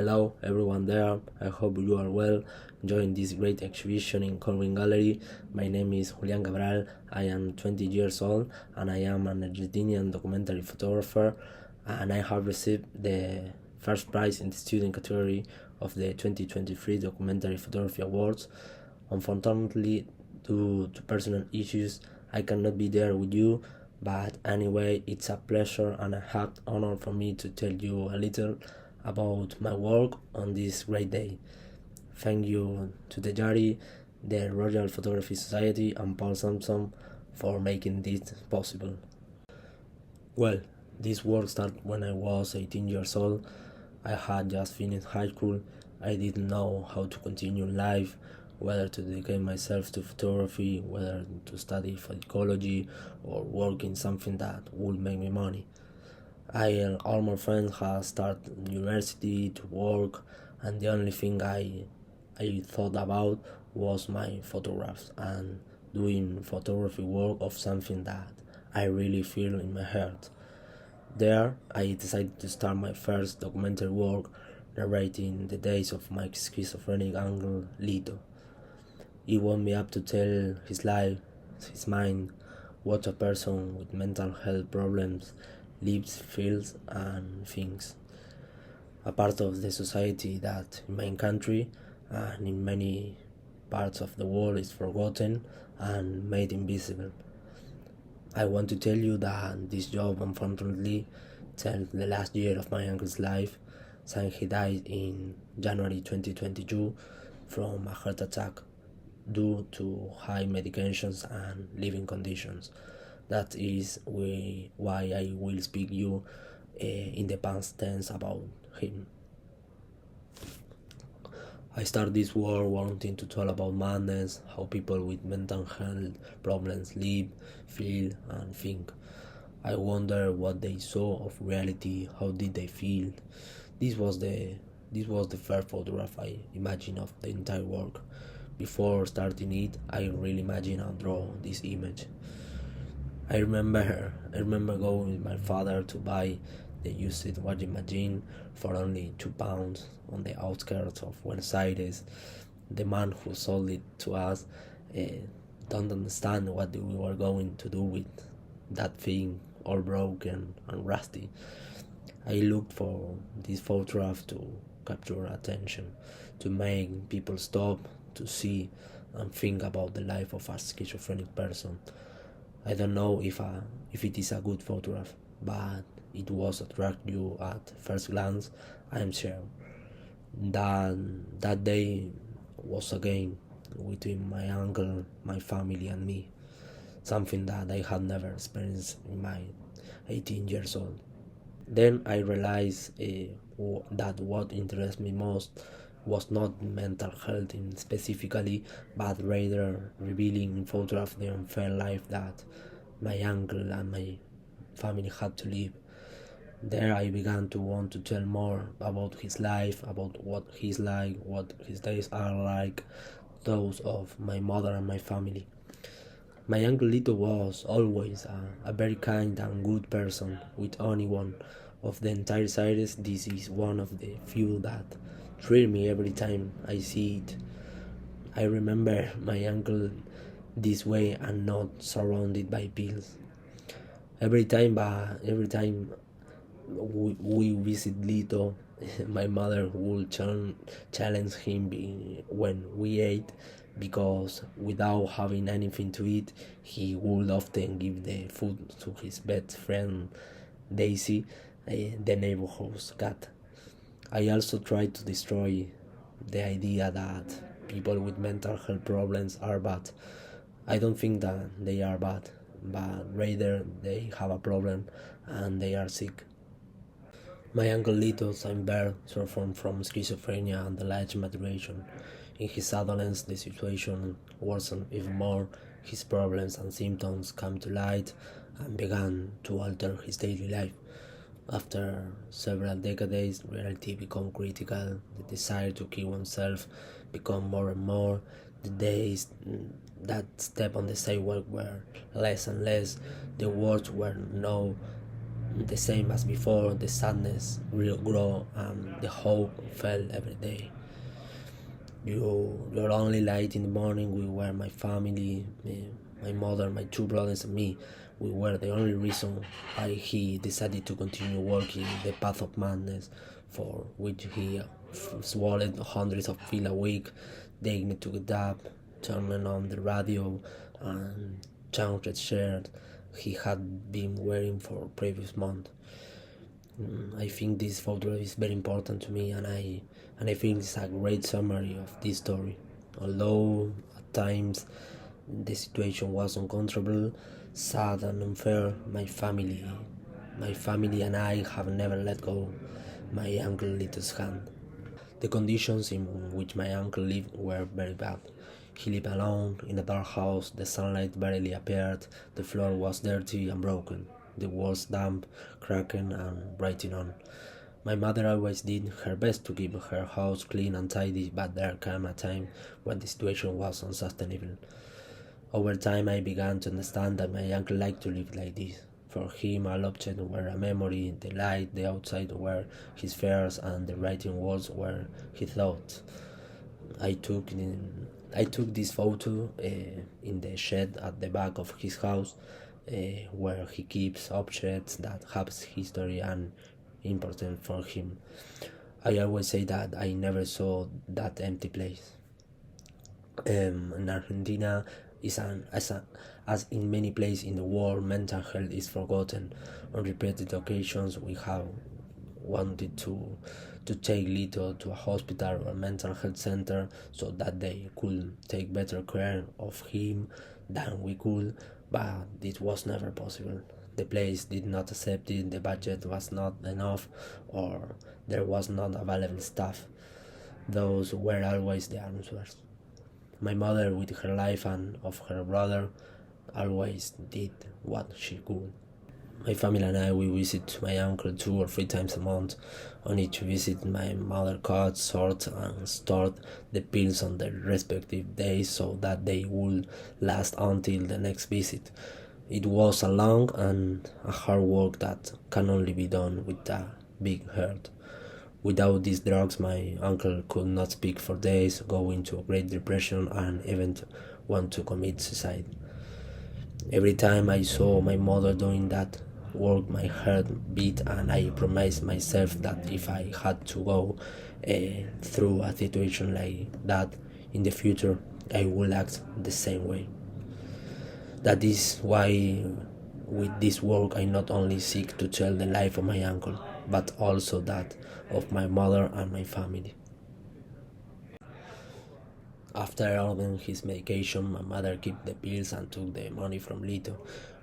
Hello everyone there, I hope you are well, enjoying this great exhibition in Colwyn Gallery. My name is Julian Cabral, I am 20 years old and I am an Argentinian documentary photographer, and I have received the first prize in the student category of the 2023 Documentary Photography Awards. Unfortunately, due to personal issues, I cannot be there with you, but anyway, it's a pleasure and a hard honor for me to tell you a little about my work on this great day. Thank you to the jury, the Royal Photography Society and Paul Sampson for making this possible. Well, this work started when I was 18 years old. I had just finished high school. I didn't know how to continue in life, whether to dedicate myself to photography, whether to study psychology, or work in something that would make me money. All my friends had started university to work, and the only thing I thought about was my photographs and doing photography work of something that I really feel in my heart. There, I decided to start my first documentary work, narrating the days of my schizophrenic uncle LITO. It woke me up to tell his life, his mind, what a person with mental health problems lives, feels, and thinks. A part of the society that in my country and in many parts of the world is forgotten and made invisible. I want to tell you that this job unfortunately tells the last year of my uncle's life, since he died in January 2022 from a heart attack due to high medications and living conditions. That is why I will speak you in the past tense about him. I started this work wanting to talk about madness, how people with mental health problems live, feel, and think. I wonder what they saw of reality, how did they feel. This was the first photograph I imagined of the entire work. Before starting it, I really imagined and draw this image. I remember going with my father to buy the used washing machine for only £2 on the outskirts of Buenos Aires. The man who sold it to us don't understand what we were going to do with that thing, all broken and rusty. I looked for this photograph to capture attention, to make people stop, to see and think about the life of a schizophrenic person. I don't know if it is a good photograph, but it was attract you at first glance, I am sure. That day was a game between my uncle, my family and me, something that I had never experienced in my 18 years old. Then I realized that what interested me most was not mental health specifically, but rather revealing in photograph the unfair life that my uncle and my family had to live. There I began to want to tell more about his life, about what he's like, what his days are like, those of my mother and my family. My uncle Lito was always a very kind and good person with anyone. Of the entire series, this is one of the few that thrill me every time I see it. I remember my uncle this way and not surrounded by pills. Every time we visit Lito, my mother would challenge him when we ate, because without having anything to eat, he would often give the food to his best friend Daisy, the neighborhood's cat. I also try to destroy the idea that people with mental health problems are bad. I don't think that they are bad, but rather they have a problem and they are sick. My uncle Lito Steinberg suffered from schizophrenia and delayed maturation. In his adolescence, the situation worsened even more. His problems and symptoms came to light and began to alter his daily life. After several decades, reality became critical. The desire to kill oneself became more and more. The days that step on the sidewalk were less and less. The words were no The same as before, the sadness will grow and the hope fell every day. Your only light in the morning, we were my family, my mother, my two brothers, and me. We were the only reason why he decided to continue walking the path of madness, for which he swallowed hundreds of pills a week, taking to get up, turning on the radio, and changed the shirt he had been wearing for previous month. I think this photo is very important to me, and I think it's a great summary of this story. Although at times the situation was uncomfortable, sad and unfair, my family and I have never let go my uncle Lito's hand. The conditions in which my uncle lived were very bad. He lived alone in a dark house, the sunlight barely appeared, the floor was dirty and broken, the walls damp, cracking and breaking on. My mother always did her best to keep her house clean and tidy, but there came a time when the situation was unsustainable. Over time I began to understand that my uncle liked to live like this. For him all objects were a memory, the light, the outside were his fears, and the writing walls were his thoughts. I took this photo in the shed at the back of his house, where he keeps objects that have history and importance for him. I always say that I never saw that empty place. In Argentina, as in many places in the world, mental health is forgotten. On repeated occasions, we have wanted to take LITO to a hospital or a mental health center so that they could take better care of him than we could, but it was never possible. The place did not accept it, the budget was not enough, or there was not available staff. Those were always the answers. My mother, with her life and of her brother, always did what she could. My family and I, we visit my uncle 2 or 3 times a month. On each visit, my mother cut, sort, and stored the pills on their respective days so that they would last until the next visit. It was a long and a hard work that can only be done with a big heart. Without these drugs, my uncle could not speak for days, go into a great depression, and even want to commit suicide. Every time I saw my mother doing that work, my heart beat, and I promised myself that if I had to go through a situation like that in the future, I would act the same way. That is why with this work I not only seek to tell the life of my uncle, but also that of my mother and my family. After ordering his medication, my mother kept the pills and took the money from LITO,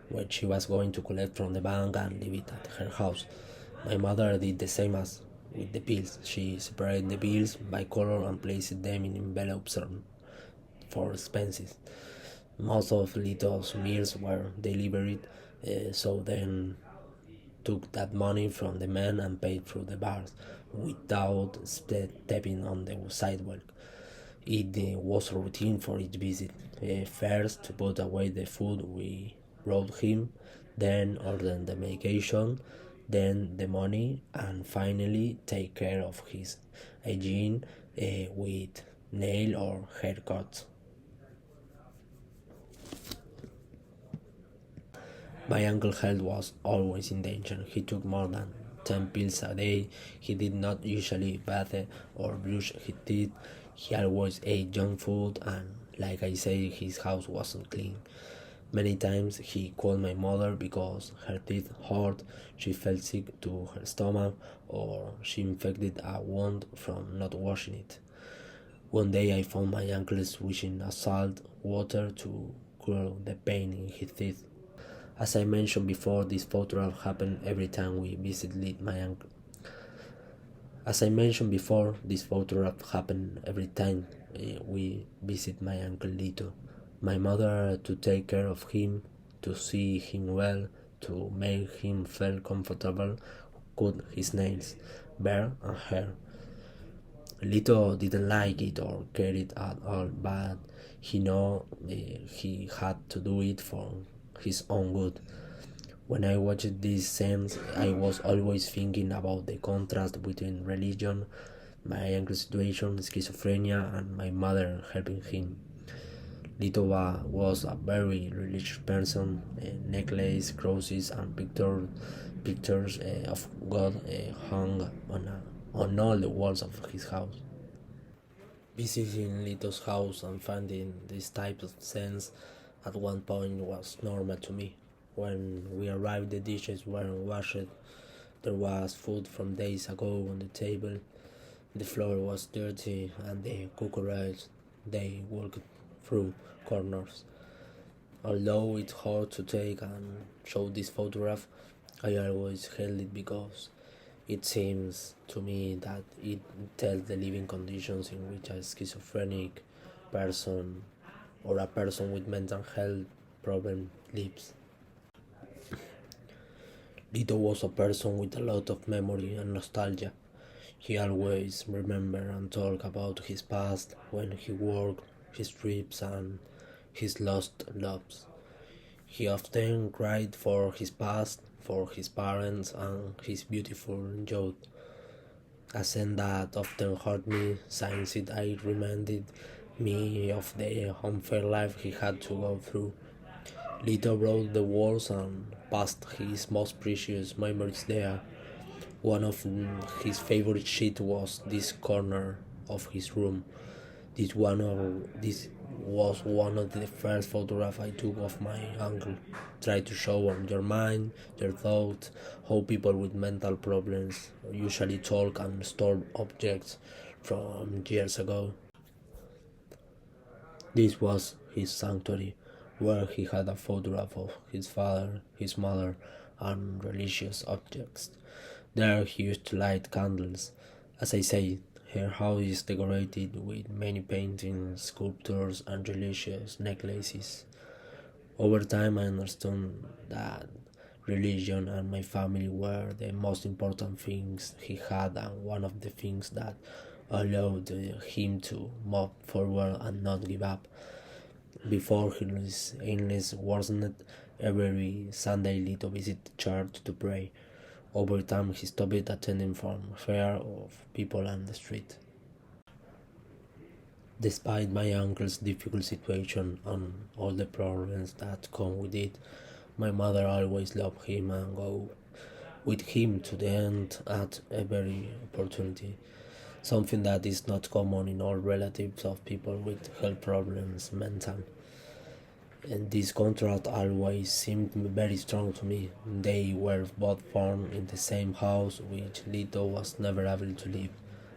which she was going to collect from the bank and leave it at her house. My mother did the same as with the pills. She separated the bills by color and placed them in envelopes for expenses. Most of LITO's meals were delivered, so then took that money from the men and paid through the bars without stepping on the sidewalk. It was a routine for each visit. First, to put away the food we brought him, then order the medication, then the money, and finally take care of his hygiene with nail or haircuts. My uncle's health was always in danger. He took more than 10 pills a day. He did not usually bathe or brush his teeth. He always ate junk food, and like I say, his house wasn't clean. Many times he called my mother because her teeth hurt, she felt sick to her stomach, or she infected a wound from not washing it. One day I found my uncle swishing a salt water to cure the pain in his teeth. As I mentioned before, this photograph happened every time we visited my uncle. As I mentioned before, this photograph happened every time we visit my uncle LITO. My mother to take care of him, to see him well, to make him feel comfortable, cut his nails, beard and hair. LITO didn't like it or care it at all, but he knew he had to do it for his own good. When I watched these scenes, I was always thinking about the contrast between religion, my uncle's situation, schizophrenia, and my mother helping him. LITO was a very religious person. Necklace, crosses, and pictures of God hung on all the walls of his house. Visiting LITO's house and finding this type of scenes at one point was normal to me. When we arrived, the dishes weren't washed. There was food from days ago on the table. The floor was dirty, and the cockroaches they walked through corners. Although it's hard to take and show this photograph, I always held it because it seems to me that it tells the living conditions in which a schizophrenic person or a person with mental health problem lives. LITO was a person with a lot of memory and nostalgia. He always remembered and talked about his past, when he worked, his trips, and his lost loves. He often cried for his past, for his parents, and his beautiful youth. A scene that often hurt me, since it reminded me of the unfair life he had to go through. LITO brought the wars and passed his most precious memories there. One of his favorite sheets was this corner of his room. This was one of the first photographs I took of my uncle. Try to show on your mind, your thoughts, how people with mental problems usually talk and store objects from years ago. This was his sanctuary, where he had a photograph of his father, his mother, and religious objects. There he used to light candles. As I said, her house is decorated with many paintings, sculptures, and religious necklaces. Over time, I understood that religion and my family were the most important things he had, and one of the things that allowed him to move forward and not give up. Before his illness worsened, every Sunday LITO visited church to pray. Over time, he stopped attending from fear of people on the street. Despite my uncle's difficult situation and all the problems that come with it, my mother always loved him and go with him to the end at every opportunity. Something that is not common in all relatives of people with health problems, mental. And this contrast always seemed very strong to me. They were both born in the same house, which LITO was never able to live.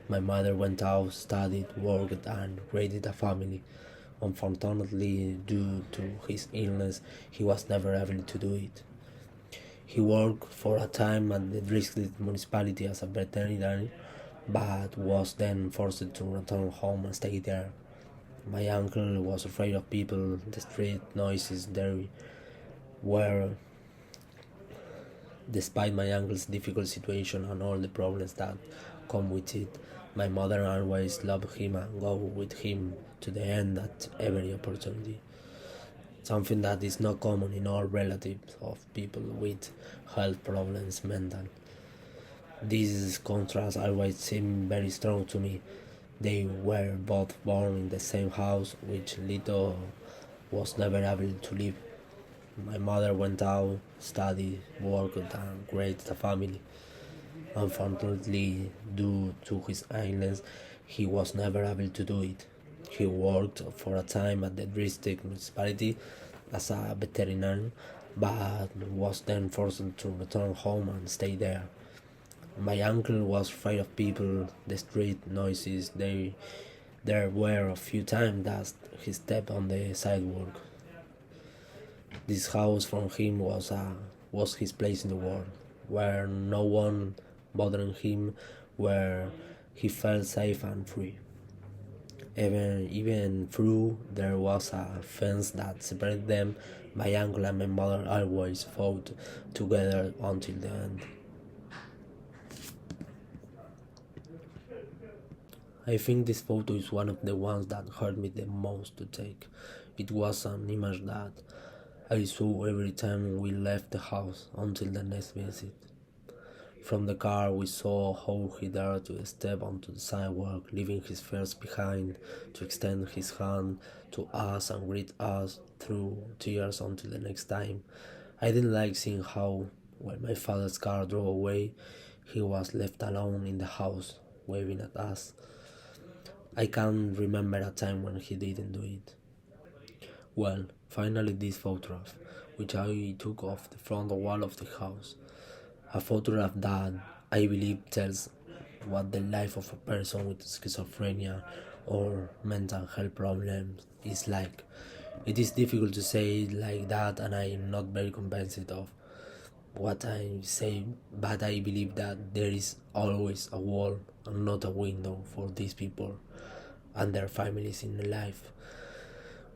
My mother went out, studied, worked, and created a family. Unfortunately, due to his illness, he was never able to do it. He worked for a time at the district municipality as a veterinarian, but was then forced to return home and stay there. My uncle was afraid of people, the street noises there were. Despite my uncle's difficult situation and all the problems that come with it, my mother always loved him and go with him to the end at every opportunity. Something that is not common in all relatives of people with health problems, mental. These contrasts always seem very strong to me. They were both born in the same house, which LITO was never able to live. My mother went out, studied, worked, and created a family. Unfortunately, due to his illness, he was never able to do it. He worked for a time at the district municipality as a veterinarian, but was then forced to return home and stay there. My uncle was afraid of people, the street noises. There were a few times that he stepped on the sidewalk. This house from him was his place in the world, where no one bothering him, where he felt safe and free. Even though there was a fence that separated them, my uncle and my mother always fought together until the end. I think this photo is one of the ones that hurt me the most to take. It was an image that I saw every time we left the house until the next visit. From the car, we saw how he dared to step onto the sidewalk, leaving his fears behind, to extend his hand to us and greet us through tears until the next time. I didn't like seeing how, when my father's car drove away, he was left alone in the house, waving at us. I can't remember a time when he didn't do it. Well, finally this photograph, which I took off the front wall of the house. A photograph that I believe tells what the life of a person with schizophrenia or mental health problems is like. It is difficult to say it like that, and I am not very convinced of what I say, but I believe that there is always a wall and not a window for these people and their families in life.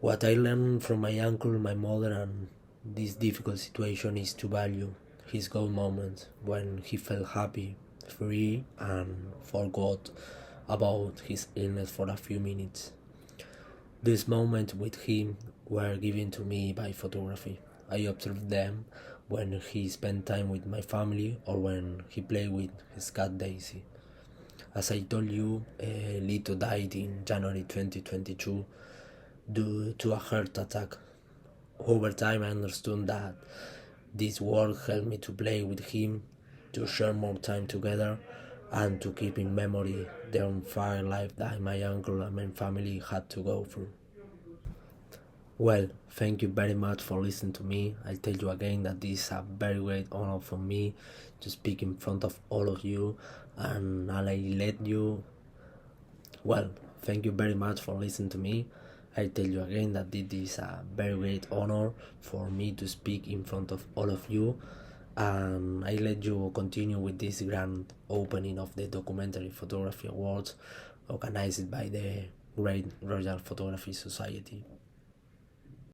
What I learned from my uncle, my mother, and this difficult situation is to value his good moments when he felt happy, free, and forgot about his illness for a few minutes. These moments with him were given to me by photography. I observed them when he spent time with my family or when he played with his cat Daisy. As I told you, LITO died in January 2022 due to a heart attack. Over time I understood that this work helped me to play with him, to share more time together, and to keep in memory the unfair life that my uncle and my family had to go through. Well, thank you very much for listening to me. I'll tell you again that this is a very great honor for me to speak in front of all of you, and I'll let you. Well, thank you very much for listening to me. I tell you again that this is a very great honor for me to speak in front of all of you, and I let you continue with this grand opening of the Documentary Photography Awards organized by the Great Royal Photography Society.